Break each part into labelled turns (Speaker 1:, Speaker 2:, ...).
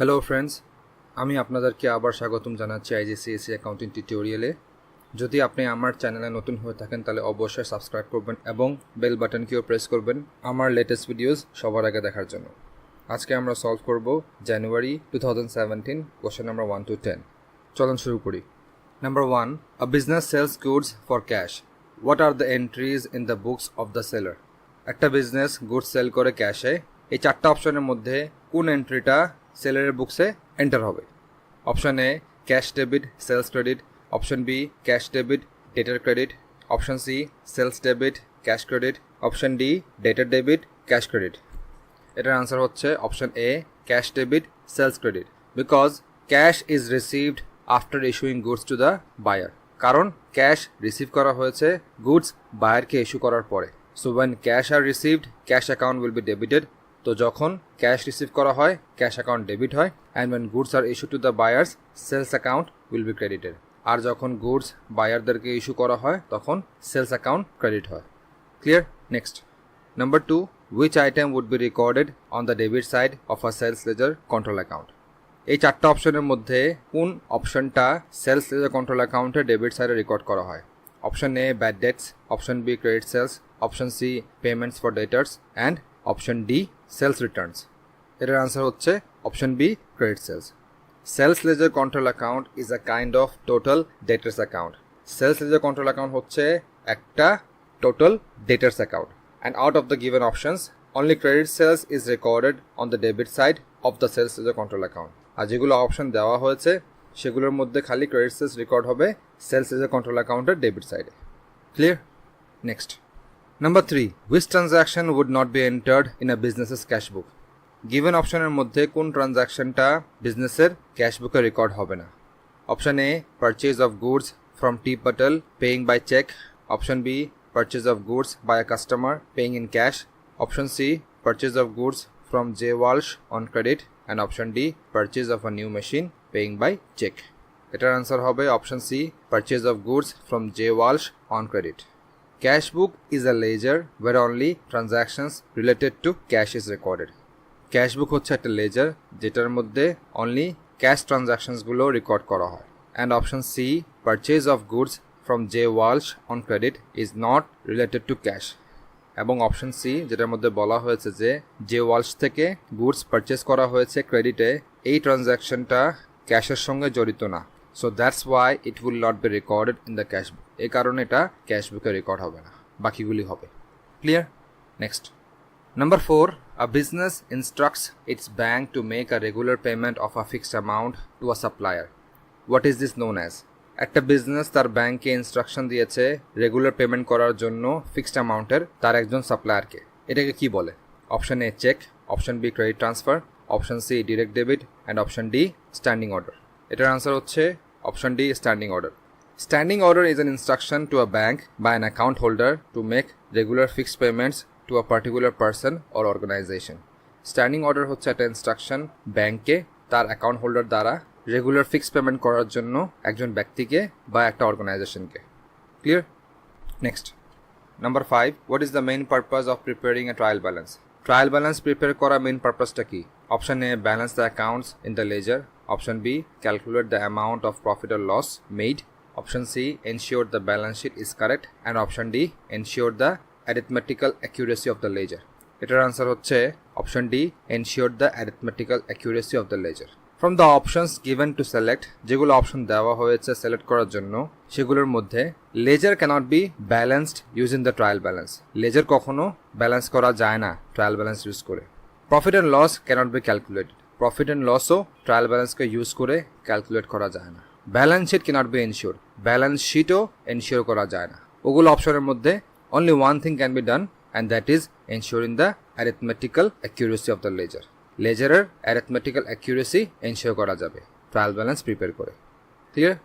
Speaker 1: Hello friends, আমি আপনাদেরকে আবার স্বাগতম জানাচ্ছি আইজিসিএসি অ্যাকাউন্টিং টিউটোরিয়ালে। যদি আপনি আমার চ্যানেলে নতুন হয়ে থাকেন তাহলে অবশ্যই সাবস্ক্রাইব করবেন এবং বেল বাটনকেও প্রেস করবেন আমার লেটেস্ট ভিডিওস সবার আগে দেখার জন্য। আজকে আমরা সলভ করব জানুয়ারি 2017 কোশ্চেন নাম্বার 1 to 10। চলুন শুরু করি। Number 1, a business sells goods for cash. What are the entries in the books of the seller? একটা বিজনেস গুডস সেল করে ক্যাশে। এই চারটা অপশনের মধ্যে কোন এন্ট্রিটা সেলারের বুকসে এন্টার হবে? Option A cash debit sales credit, option B cash debit debtor credit, option C sales debit cash credit, option D debtor debit cash credit. এটার আনসার হচ্ছে option A cash debit sales credit, because cash is received after issuing goods to the buyer. কারণ cash receive করা হয়েছে goods বায়ারকে issue করার পরে। So when cash are received, cash account will be debited. তো যখন cash receive করা হয় ক্যাশ অ্যাকাউন্ট ডেবিট হয়, and when goods are issue to the buyers sales account will be credited. আর যখন গুডস বায়ারদেরকে ইস্যু করা হয় তখন সেলস অ্যাকাউন্ট ক্রেডিট হয়। Clear? Next, number 2, which item would be recorded on the debit side of a sales ledger control account? এই চারটা অপশনের মধ্যে কোন অপশনটা সেলস লেজার কন্ট্রোল অ্যাকাউন্টে ডেবিট সাইডে রেকর্ড করা হয়? Option A bad debts, option B credit sales, option C payments for debtors, and option D sales returns. এটার আনসার হচ্ছে option B credit sales. Sales ledger control account is a kind of total debtors account. Sales ledger control account হচ্ছে একটা total debtors account, and out of the given options only credit sales is recorded on the debit side of the sales ledger control account. আর যেগুলো option দেওয়া হয়েছে সেগুলোর মধ্যে খালি credit sales record হবে sales ledger control অ্যাকাউন্টের debit সাইডে। Clear? Next, number 3, which transaction would not be entered in a business's cash book? Given অপশনের মধ্যে কোন ট্রানজাকশনটা বিজনেসের ক্যাশ বুকে রেকর্ড হবে না? Option A purchase of goods from T Patel paying by cheque, option B purchase of goods by a customer paying in cash, option C purchase of goods from J Walsh on credit, and option D purchase of a new machine paying by check. এটার answer হবে option C purchase of goods from J Walsh on credit. Cash book is a ledger where only transactions related to cash is recorded. Cash book হচ্ছে একটা laser যেটার মধ্যে only cash transactions গুলো record করা হয়, and option C purchase of goods from J Walsh on credit is not related to cash. এবং option C যেটার মধ্যে বলা হয়েছে যে জে ওয়ালশ থেকে গুডস পারচেস করা হয়েছে ক্রেডিটে, এই ট্রানজ্যাকশনটা ক্যাশের সঙ্গে জড়িত না। So that's why it will not be recorded in the cash বুক। এই কারণে এটা ক্যাশ বুকে রেকর্ড হবে না, বাকিগুলি হবে। Clear? Next, number 4, a business instructs its bank to make a regular payment of a fixed amount to a supplier. What is this known as? একটা business তার ব্যাংকে ইনস্ট্রাকশন দিয়েছে রেগুলার পেমেন্ট করার জন্য ফিক্সড অ্যামাউন্টের তার একজন সাপ্লায়ারকে। এটাকে কি বলে? Option A cheque, option B credit transfer, option C direct debit, and option D standing order. এটার আনসার হচ্ছে option D standing order. Standing order is an instruction to a bank by an account holder to make regular fixed payments to a particular person or organisation. স্ট্যান্ডিং অর্ডার হচ্ছে একটা instruction ব্যাংকে তার account holder দ্বারা regular fixed payment করার জন্য একজন ব্যক্তিকে বা একটা অর্গানাইজেশনকে। Clear? Next, number 5, what is the main purpose of preparing a trial balance? Trial balance prepare করা মেইন পারপাসটা কি? Option A balance the accounts in the ledger, option B calculate the amount of profit or loss made, option C ensure the balance sheet is correct, and option D ensure the arithmetical accuracy of the ledger. এটার answer হচ্ছে option D ensure the arithmetical accuracy of the ledger. From the options given to select, যেগুলো option দেওয়া হয়েছে select করার জন্য সেগুলোর মধ্যে ledger cannot be balanced using the trial balance. Ledger কখনো ব্যালেন্স করা যায় না ট্রায়াল ব্যালেন্স ইউজ করে। Profit and loss cannot be calculated, profit and লসও ট্রায়াল ব্যালেন্সকে ইউজ করে ক্যালকুলেট করা যায় না। Balance sheet cannot be ensure, balance শিটও এনশিওর করা যায় না। ওগুলো অপশনের মধ্যে only one thing can be done, and that is ensuring the arithmetical accuracy of the ledger. লেজারের অ্যারিথমেটিক্যাল অ্যাকিউরেসি এনশিওর করা যাবে ট্রায়াল ব্যালেন্স প্রিপেয়ার করে। Clear?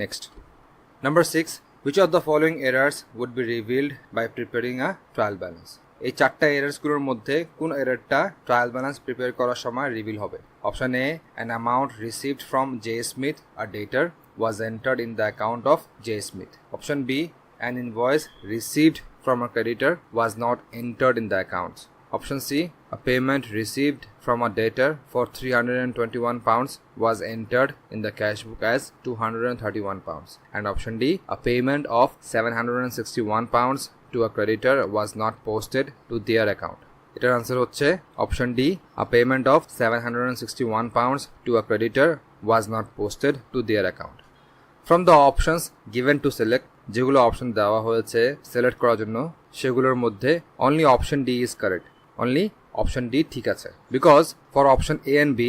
Speaker 1: Next, number 6, which of the following errors would be revealed by preparing a trial balance? এই চারটা এরার্সগুলোর মধ্যে কোন এরারটা trial balance prepare করার সময় রিভিল হবে? Option A an amount received from J Smith a debtor was entered in the account of J Smith, option B an invoice received from a creditor was not entered in the accounts, option C a payment received from a debtor for £321 was entered in the cash book as £231. And option D, a payment of £761 to a creditor was not posted to their account. এটার answer হচ্ছে option D, a payment of £761 to a creditor was not posted to their account. From the options given to select, যেগুলো option দেওয়া হয়েছে select করার জন্য, সেগুলোর মধ্যে only option D is correct. only option D ঠিক আছে, because for option A and B,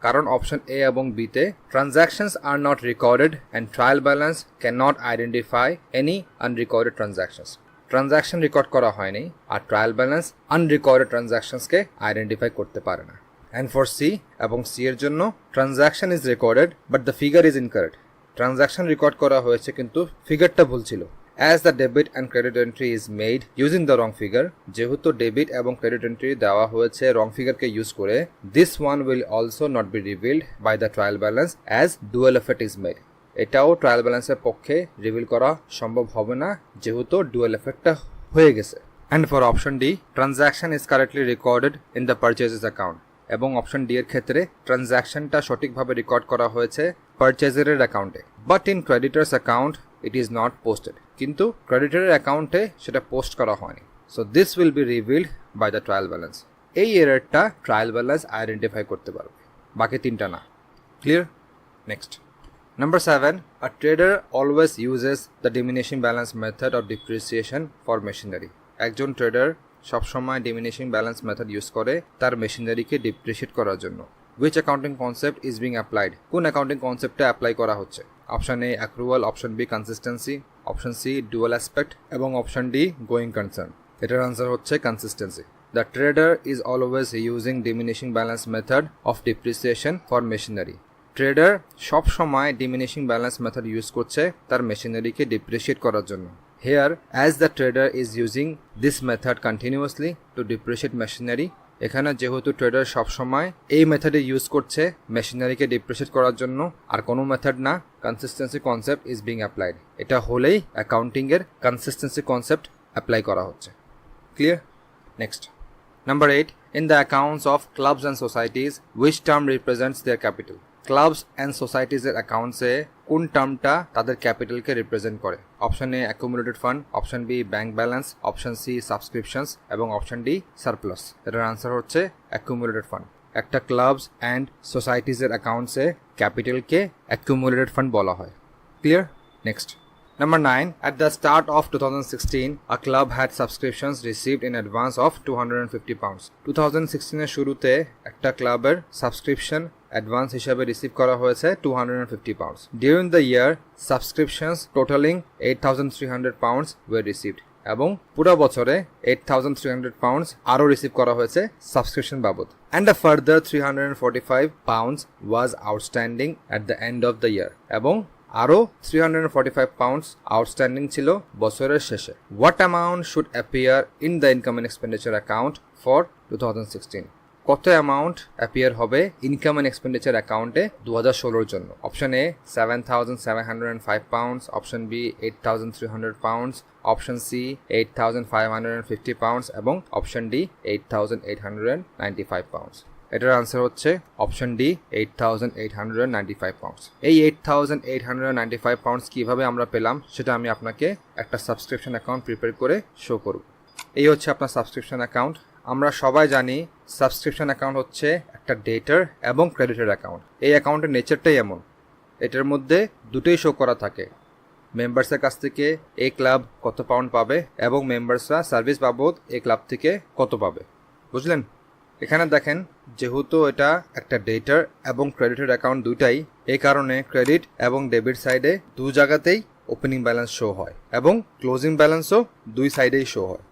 Speaker 1: কারণ অপশন A এবং B তে transactions are not recorded and trial balance cannot identify any unrecorded transactions. Transaction record করা হয়নি আর trial balance unrecorded ট্রানজাকশনসকে identify করতে পারে না। অ্যান্ড ফর সি এবং সি এর জন্য transaction is recorded but the figure is incorrect. Transaction record করা হয়েছে কিন্তু ফিগারটা ভুল ছিল। As the debit and credit entry is made using the wrong figure, যেহেতু ডেবিট এবং ক্রেডিট এন্ট্রি দেওয়া হয়েছে রং ফিগারকে ইউজ করে, this one will also not be revealed by the trial balance as dual effect is made. এটাও trial ব্যালেন্সের পক্ষে reveal করা সম্ভব হবে না যেহেতু ডুয়াল এফেক্টটা হয়ে গেছে। And for option D, transaction is correctly recorded in the purchases account, এবং অপশন ডি এর ক্ষেত্রে ট্রানজাকশনটা সঠিকভাবে রেকর্ড করা হয়েছে পারচেজারের অ্যাকাউন্টে, but in creditors account it is not posted, কিন্তু ক্রেডিটারের অ্যাকাউন্টে সেটা পোস্ট করা হয়নি। So this will be revealed by the trial balance. এই এররটা ট্রায়াল ব্যালেন্স আইডেন্টিফাই করতে পারবে, বাকি তিনটা না। Clear? Next, Number 7, a trader always uses the diminishing balance method of depreciation for machinery. একজন ট্রেডার সবসময় ডিমিনিশিং ব্যালেন্স মেথড ইউজ করে তার মেশিনারিকে ডিপ্রিশিয়েট করার জন্য। Which accounting concept is being applied? কোন অ্যাকাউন্টিং কনসেপ্টে অ্যাপ্লাই করা হচ্ছে? Option A accrual, option B consistency, option C dual aspect এবং অপশন ডি গোয়িং কনসার্ন। এটার আনসার হচ্ছে consistency. The trader is always using diminishing balance method of depreciation for machinery. Trader সব সময় diminishing balance method use করছে তার মেশিনারিকে depreciate করার জন্য। Here as the trader is using this method continuously to depreciate machinery, এখানে যেহেতু tedder সব সময় এই মেথডে ইউজ করছে মেশিনারিকে ডিপ্রিশিয়েট করার জন্য আর কোনো মেথড না, consistency concept is being applied. এটা হলেই অ্যাকাউন্টিংয়ের কনসিস্টেন্সি কনসেপ্ট অ্যাপ্লাই করা হচ্ছে। Clear? Next, number 8, in the accounts of clubs and societies which term represents their capital? Clubs and সোসাইটিজের অ্যাকাউন্টসে কোন টার্মটা তাদের ক্যাপিটালকে রিপ্রেজেন্ট করে? Option A accumulated fund, option B bank balance, option C subscriptions এবং অপশন ডি সারপ্লাস। এটার answer হচ্ছে অ্যাকুমুলেটেড ফান্ড। একটা ক্লাবস অ্যান্ড সোসাইটিজের অ্যাকাউন্টসে ক্যাপিটালকে অ্যাকুমুলেটেড ফান্ড বলা হয়। Clear? Next, Number 9, at the start of 2016, a club had subscriptions received in advance of £250. 2016 এর শুরুতে একটা ক্লাবের সাবস্ক্রিপশন অ্যাডভান্স হিসাবে রিসিভ করা হয়েছে £250. During the year, subscriptions totaling £8,300 were received. এবং পুরো বছরে £8,300 আরও রিসিভ করা হয়েছে সাবস্ক্রিপশন বাবদ। And a further £345 was outstanding at the end of the year. এবং আরও £345 আউটস্ট্যান্ডিং ছিল বছরের শেষে। What amount should appear in the income and expenditure account for 2016? কত অ্যামাউন্ট অ্যাপিয়ার হবে ইনকাম অ্যান্ড এক্সপেন্ডিচার অ্যাকাউন্টে 2016 জন্য? Option A £7,705, option B £8,300, option C £8,550 এবং অপশন ডি £8,895। এটার আনসার হচ্ছে অপশন ডি £8,895। এই £8,895 কিভাবে আমরা পেলাম সেটা আমি আপনাকে একটা সাবস্ক্রিপশন অ্যাকাউন্ট প্রিপেয়ার করে শো করব। এই হচ্ছে আপনার সাবস্ক্রিপশন অ্যাকাউন্ট। আমরা সবাই জানি সাবস্ক্রিপশন অ্যাকাউন্ট হচ্ছে একটা ডেটার এবং ক্রেডিটের অ্যাকাউন্ট। এই অ্যাকাউন্টের নেচারটাই এমন, এটার মধ্যে দুটোই শো করা থাকে। মেম্বার্সের কাছ থেকে এই ক্লাব কত পাউন্ড পাবে এবং মেম্বার্সরা সার্ভিস বাবদ এই ক্লাব থেকে কত পাবে। বুঝলেন? এখানে দেখেন, যেহেতু এটা একটা ডেটার এবং ক্রেডিটের অ্যাকাউন্ট দুইটাই, এই কারণে ক্রেডিট এবং ডেবিট সাইডে দু জায়গাতেই ওপেনিং ব্যালেন্স শো হয় এবং ক্লোজিং ব্যালেন্সও দুই সাইডেই শো হয়।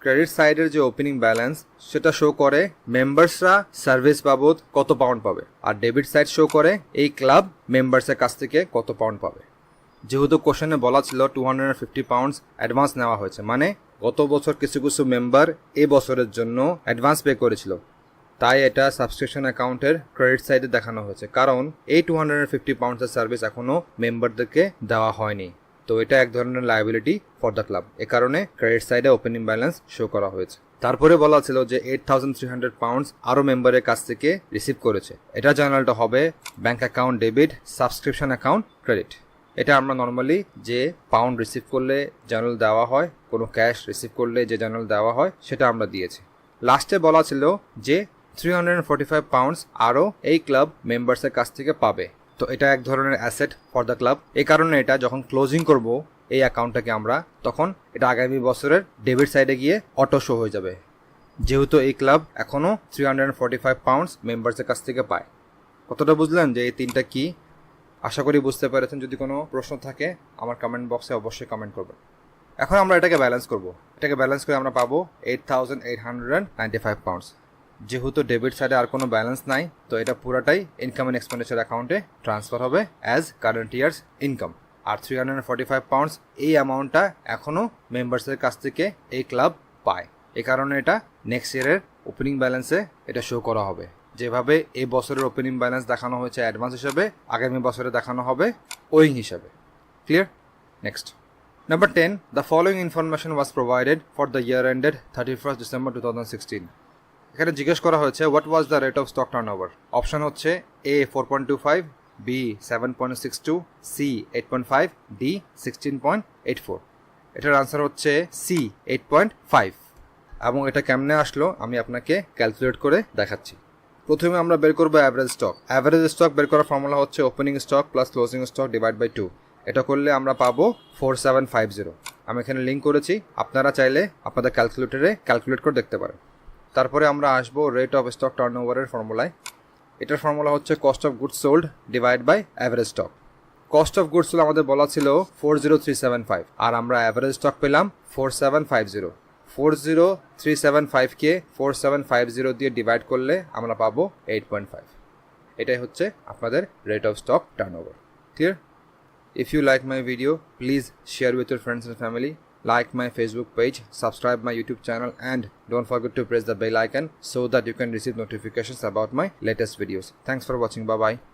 Speaker 1: ক্রেডিট সাইডের যে ওপেনিং ব্যালেন্স সেটা শো করে মেম্বার্সরা সার্ভিস বাবদ কত পাউন্ড পাবে, আর ডেবিট সাইড শো করে এই ক্লাব মেম্বার্সের কাছ থেকে কত পাউন্ড পাবে। যেহেতু কোশ্চেনে বলা ছিল £250 অ্যাডভান্স নেওয়া হয়েছে, মানে গত বছর কিছু কিছু মেম্বার এই বছরের জন্য অ্যাডভান্স পে করেছিল, তাই এটা সাবস্ক্রিপশন অ্যাকাউন্টের ক্রেডিট সাইডে দেখানো হয়েছে, কারণ এই £250 সার্ভিস এখনও মেম্বারদেরকে দেওয়া হয়নি। তো এটা এক ধরনের লায়াবিলিটি ফর দ্য ক্লাব, এ কারণে ক্রেডিট সাইডে ওপেনিং ব্যালেন্স শো করা হয়েছে। তারপরে বলা ছিল যে 8,300 পাউন্ডস আরও মেম্বারের কাছ থেকে রিসিভ করেছে। এটা জার্নালটা হবে bank account debit, subscription account credit. এটা আমরা নর্মালি যে পাউন্ড রিসিভ করলে জার্নাল দেওয়া হয়, কোনো ক্যাশ রিসিভ করলে যে জার্নাল দেওয়া হয় সেটা আমরা দিয়েছি। লাস্টে বলা ছিল যে 345 পাউন্ডস আরও এই ক্লাব মেম্বার্সের কাছ থেকে পাবে। তো এটা এক ধরনের অ্যাসেট ফর দ্য ক্লাব, এই কারণে এটা যখন ক্লোজিং করব এই অ্যাকাউন্টটাকে আমরা, তখন এটা আগামী বছরের ডেবিট সাইডে গিয়ে অটো শো হয়ে যাবে, যেহেতু এই ক্লাব এখনও 345 পাউন্ডস মেম্বার্সের কাছ থেকে পায়। কতটা বুঝলেন যে এই তিনটা কি? আশা করি বুঝতে পেরেছেন। যদি কোনো প্রশ্ন থাকে আমার কমেন্ট বক্সে অবশ্যই কমেন্ট করবেন। এখন আমরা এটাকে ব্যালেন্স করব। এটাকে ব্যালেন্স করে আমরা পাবো 8,895 পাউন্ডস। যেহেতু ডেবিট সাইডে আর কোনো ব্যালেন্স নাই, তো এটা পুরাটাই ইনকাম অ্যান্ড এক্সপেন্ডিচার অ্যাকাউন্টে ট্রান্সফার হবে অ্যাজ কারেন্ট ইয়ার্স ইনকাম। আর 345 পাউন্ডস এই অ্যামাউন্টটা এখনও মেম্বার্সের কাছ থেকে এই ক্লাব পায়, এই কারণে এটা নেক্সট ইয়ারের ওপেনিং ব্যালেন্সে এটা শো করা হবে। যেভাবে এই বছরের ওপেনিং ব্যালেন্স দেখানো হয়েছে অ্যাডভান্স হিসাবে, আগামী বছরে দেখানো হবে ওয়িং হিসাবে। Clear? Next, number 10, the following information was provided for the year ended 31 December 2016। এখানে জিজ্ঞেস করা হয়েছে what was the rate of stock turnover. Option হচ্ছে এ 4.25, বি 7.62, সি 8.5, ডি 16.84। এটার আনসার হচ্ছে সি 8.5। এবং এটা কেমনে আসলো আমি আপনাকে ক্যালকুলেট করে দেখাচ্ছি। প্রথমে আমরা বের করবো অ্যাভারেজ স্টক। অ্যাভারেজ স্টক বের করার ফর্মুলা হচ্ছে opening stock plus closing stock divide by 2। এটা করলে আমরা পাবো 4750। আমি এখানে লিঙ্ক করেছি, আপনারা চাইলে আপনাদের ক্যালকুলেটরে ক্যালকুলেট করে দেখতে পারেন। তারপরে আমরা আসবো রেট অফ স্টক টার্নওভারের ফর্মুলায়। এটার ফর্মুলা হচ্ছে cost of goods sold divide by average stock. Cost of goods sold আমাদের বলা ছিল 40375, আর আমরা অ্যাভারেজ স্টক পেলাম 4750। 40375কে 4750 দিয়ে ডিভাইড করলে আমরা পাবো 8.5। এটাই হচ্ছে আপনাদের rate of stock turnover. Clear? If you like my video, please share with your friends and family, like my Facebook page, subscribe my YouTube channel, and don't forget to press the bell icon so that you can receive notifications about my latest videos. Thanks for watching. Bye bye.